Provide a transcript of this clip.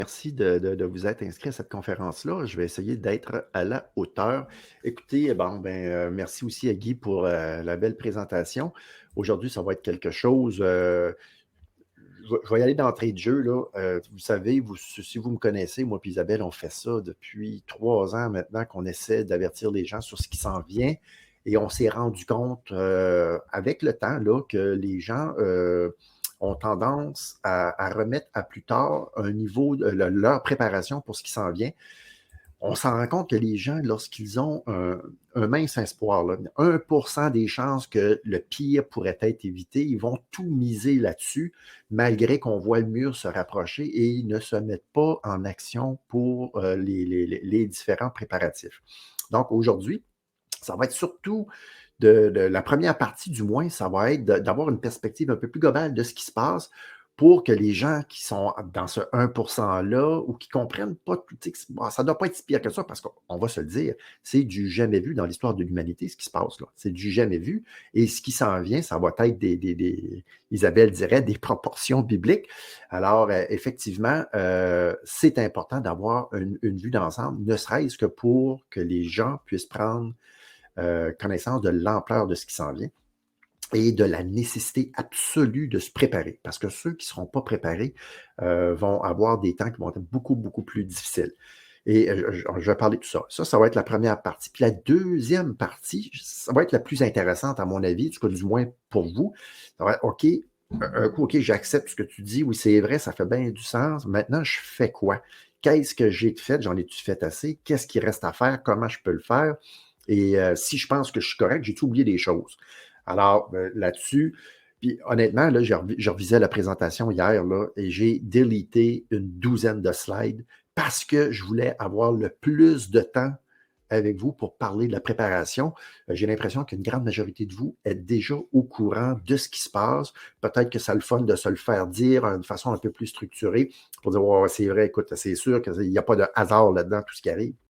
Merci de vous être inscrit à cette conférence-là. Je vais essayer d'être à la hauteur. Écoutez, bon, merci aussi à Guy pour la belle présentation. Aujourd'hui, ça va être quelque chose. Je vais y aller d'entrée de jeu, là. Vous savez, si vous me connaissez, moi et Isabelle, on fait ça depuis 3 ans maintenant qu'on essaie d'avertir les gens sur ce qui s'en vient. Et on s'est rendu compte avec le temps là, que les gens ont tendance à remettre à plus tard un niveau de leur préparation pour ce qui s'en vient. On s'en rend compte que les gens, lorsqu'ils ont un mince espoir, là, 1% des chances que le pire pourrait être évité, ils vont tout miser là-dessus, malgré qu'on voit le mur se rapprocher et ils ne se mettent pas en action pour les différents préparatifs. Donc aujourd'hui, ça va être surtout de la première partie, du moins, ça va être d'avoir une perspective un peu plus globale de ce qui se passe pour que les gens qui sont dans ce 1%-là ou qui ne comprennent pas tout, ça ne doit pas être si pire que ça parce qu'on va se le dire, c'est du jamais vu dans l'histoire de l'humanité ce qui se passe là. C'est du jamais vu. Et ce qui s'en vient, ça va être Isabelle dirait, des proportions bibliques. Alors, effectivement, c'est important d'avoir une vue d'ensemble, ne serait-ce que pour que les gens puissent prendre connaissance de l'ampleur de ce qui s'en vient et de la nécessité absolue de se préparer. Parce que ceux qui ne seront pas préparés vont avoir des temps qui vont être beaucoup, beaucoup plus difficiles. Et je vais parler de tout ça. Ça va être la première partie. Puis la deuxième partie, ça va être la plus intéressante à mon avis, du moins pour vous. Ça va être, OK, un coup, OK, j'accepte ce que tu dis. Oui, c'est vrai, ça fait bien du sens. Maintenant, je fais quoi? Qu'est-ce que j'ai fait? J'en ai-tu fait assez? Qu'est-ce qui reste à faire? Comment je peux le faire? Et si je pense que je suis correct, j'ai-tu oublié des choses? Alors, là-dessus, puis honnêtement, là, je revisais la présentation hier là, et j'ai délité une douzaine de slides parce que je voulais avoir le plus de temps avec vous pour parler de la préparation. J'ai l'impression qu'une grande majorité de vous est déjà au courant de ce qui se passe. Peut-être que ça le fun de se le faire dire d'une façon un peu plus structurée pour dire, ouais, ouais, c'est vrai, écoute, c'est sûr qu'il n'y a pas de hasard là-dedans, tout ce qui arrive.